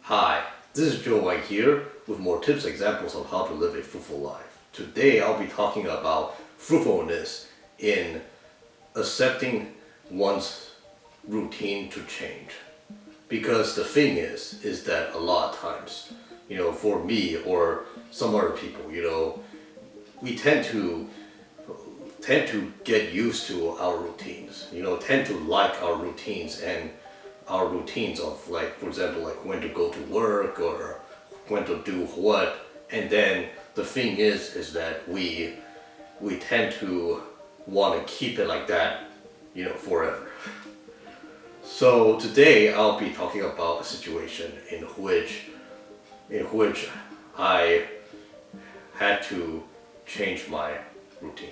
Hi, this is Joe Wang here with more tips and examples on how to live a fruitful life. Today I'll be talking about fruitfulness in accepting one's routine to change. Because the thing is that a lot of times, for me or some other people, we tend to get used to our routines, tend to like our routines and our routines of, like, for example, like when to go to work or when to do what. And then the thing is that we tend to want to keep it like that, forever. So today I'll be talking about a situation in which I had to change my routine.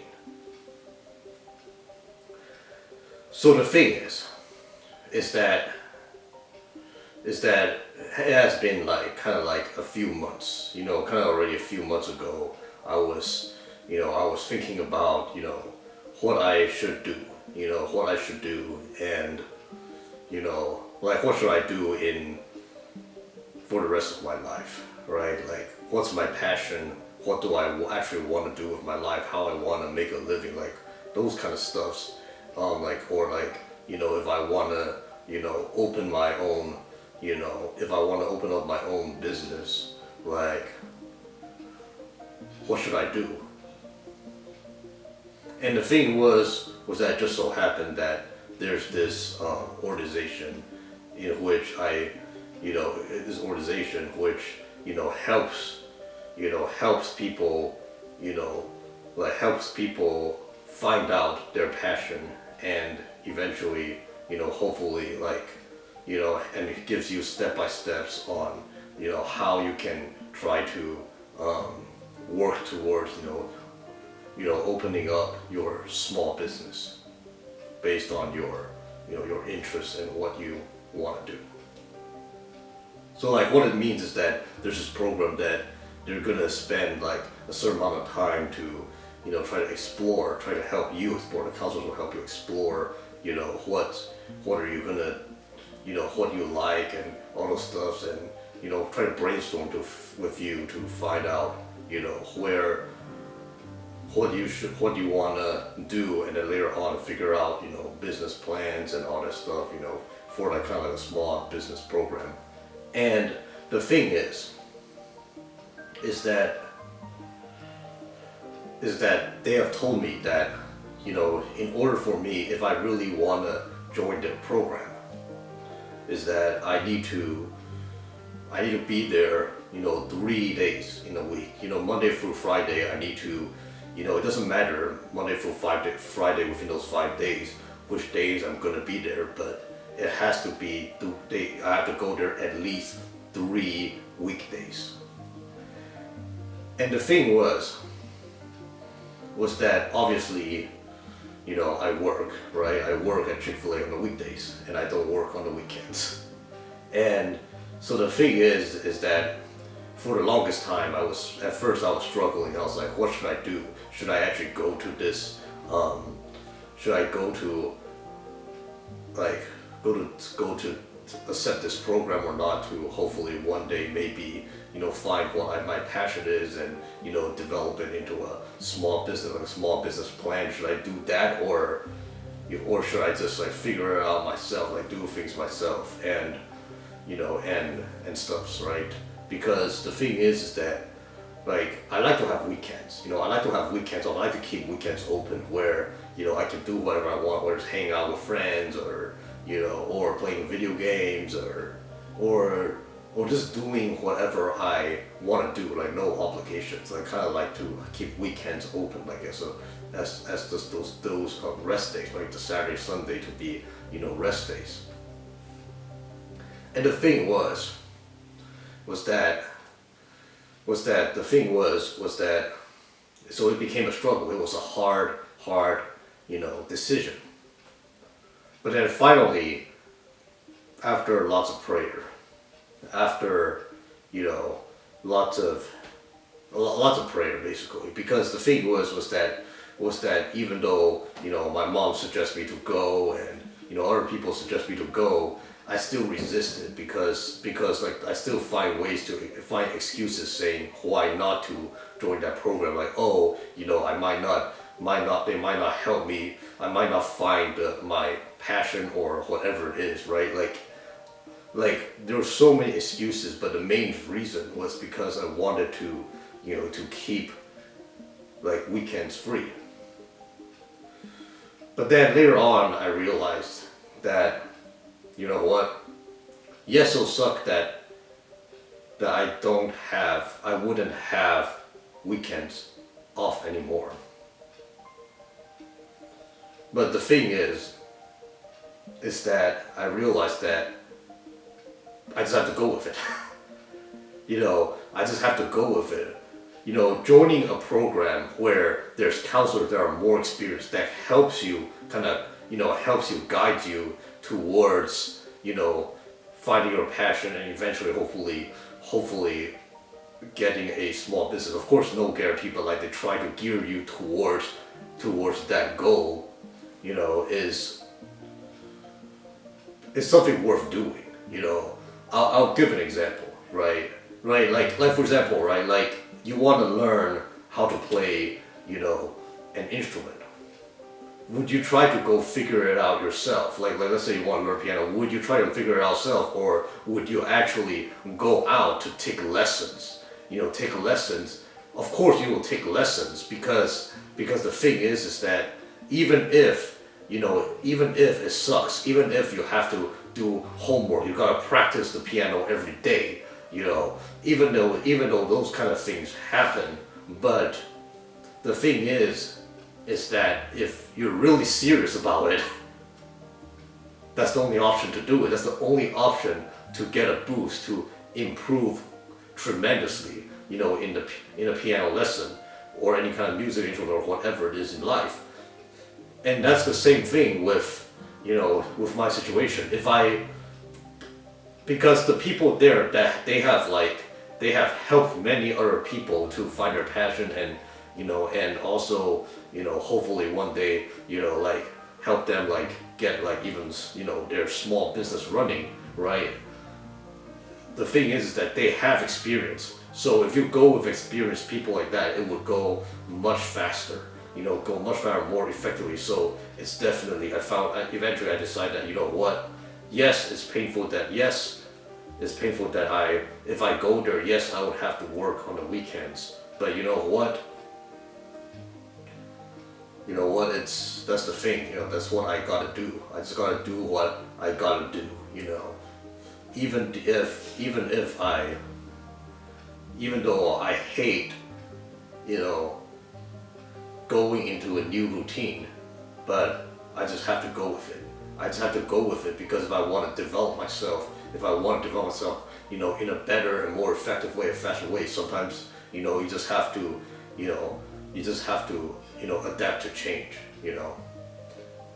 So the thing is that it has been kind of like a few months, kind of already a few months ago. I was thinking about, what I should do, and, like what should I do for the rest of my life, right? Like, what's my passion? What do I actually want to do with my life? How I want to make a living, like those kind of stuffs. If I want to, open my own, if I want to open up my own business, like, what should I do? And the thing was that it just so happened that there's this organization in which helps people, helps people find out their passion and eventually, hopefully, and it gives you step-by-steps on, how you can try to work towards, opening up your small business based on your interests and what you want to do. So, like, what it means is that there's this program that they're gonna spend like a certain amount of time to, try to help you explore. The counselors will help you explore, what are you gonna, what you like and all those stuffs, and, try to brainstorm with you to find out, what you wanna do, and then later on figure out, business plans and all that stuff, for like kind of like a small business program. And the thing is that they have told me that, in order for me, if I really want to join their program, is that I need to be there, 3 days in a week. Monday through Friday, I need to, it doesn't matter Monday through Friday within those 5 days, which days I'm gonna be there, but it has to be I have to go there at least 3 weekdays. And the thing was that obviously, I work, right? I work at Chick-fil-A on the weekdays, and I don't work on the weekends. And so the thing is that for the longest time, at first I was struggling. I was like, what should I do? Should I actually go to this, should I go to accept this program or not, to hopefully one day maybe, find what my passion is and, develop it into a small business, like a small business plan. Should I do that, or should I just like figure it out myself, like do things myself and, and stuffs, right? Because the thing is that, like, I like to have weekends, I like to keep weekends open where, I can do whatever I want, whether it's hang out with friends or, or playing video games or just doing whatever I want to do, like no obligations. I kind of like to keep weekends open, I guess, so as just those rest days, like the Saturday, Sunday to be, rest days. And the thing was that so it became a struggle. It was a hard, decision. But then finally, after lots of prayer, after, lots of prayer basically, because the thing was that even though, my mom suggested me to go and, other people suggest me to go, I still resist it because like I still find ways to find excuses saying why not to join that program. Like, oh, you know, I they might not help me. I might not find my passion or whatever it is, right? Like there were so many excuses, but the main reason was because I wanted to, you know, to keep like weekends free. But then later on, I realized that, you know what? Yes, it'll suck that I wouldn't have weekends off anymore. But the thing is that I realized that I just have to go with it. You know, I just have to go with it. You know, joining a program where there's counselors that are more experienced that helps you kind of, you know, helps you guide you towards, you know, finding your passion and eventually hopefully getting a small business. Of course, no guarantee, but like they try to gear you towards that goal, you know, is something worth doing. You know, I'll give an example, right? Right, like for example, right, like you want to learn how to play, you know, an instrument. Would you try to go figure it out yourself? Like let's say you want to learn piano, would you try to figure it out yourself, or would you actually go out to take lessons? You know, take lessons. Of course you will take lessons because the thing is that even if, you know, even if it sucks, even if you have to do homework, you gotta practice the piano every day, you know, even though those kind of things happen, but the thing is that if you're really serious about it, that's the only option to do it. That's the only option to get a boost, to improve tremendously, you know, in a piano lesson or any kind of music instrument or whatever it is in life. And that's the same thing with, you know, with my situation. Because the people there, that they have helped many other people to find their passion, and, you know, and also, you know, hopefully one day, you know, like help them like get like even, you know, their small business running, right? The thing is that they have experience. So if you go with experienced people like that, it would go much faster, you know, go much faster, more effectively. So it's definitely, eventually I decided that, you know what, yes, it's painful that if I go there, yes, I would have to work on the weekends. But you know what? That's the thing, you know, that's what I gotta do. I just gotta do what I gotta do, you know. Even though I hate, you know, going into a new routine, but I just have to go with it. I just have to go with it because if I want to develop myself, you know, in a better and more effective way, a faster way, sometimes, you know, you just have to, you know, adapt to change, you know.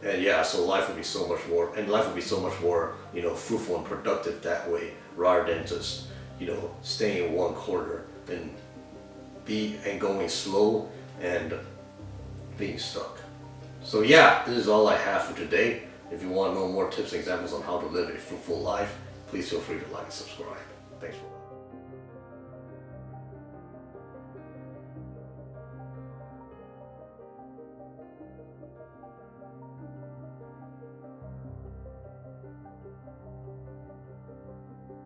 And yeah, so life would be so much more, you know, fruitful and productive that way, rather than just, you know, staying in one corner and going slow and being stuck. So yeah, this is all I have for today. If you want to know more tips and examples on how to live a fruitful life, please feel free to like and subscribe. Thanks for watching.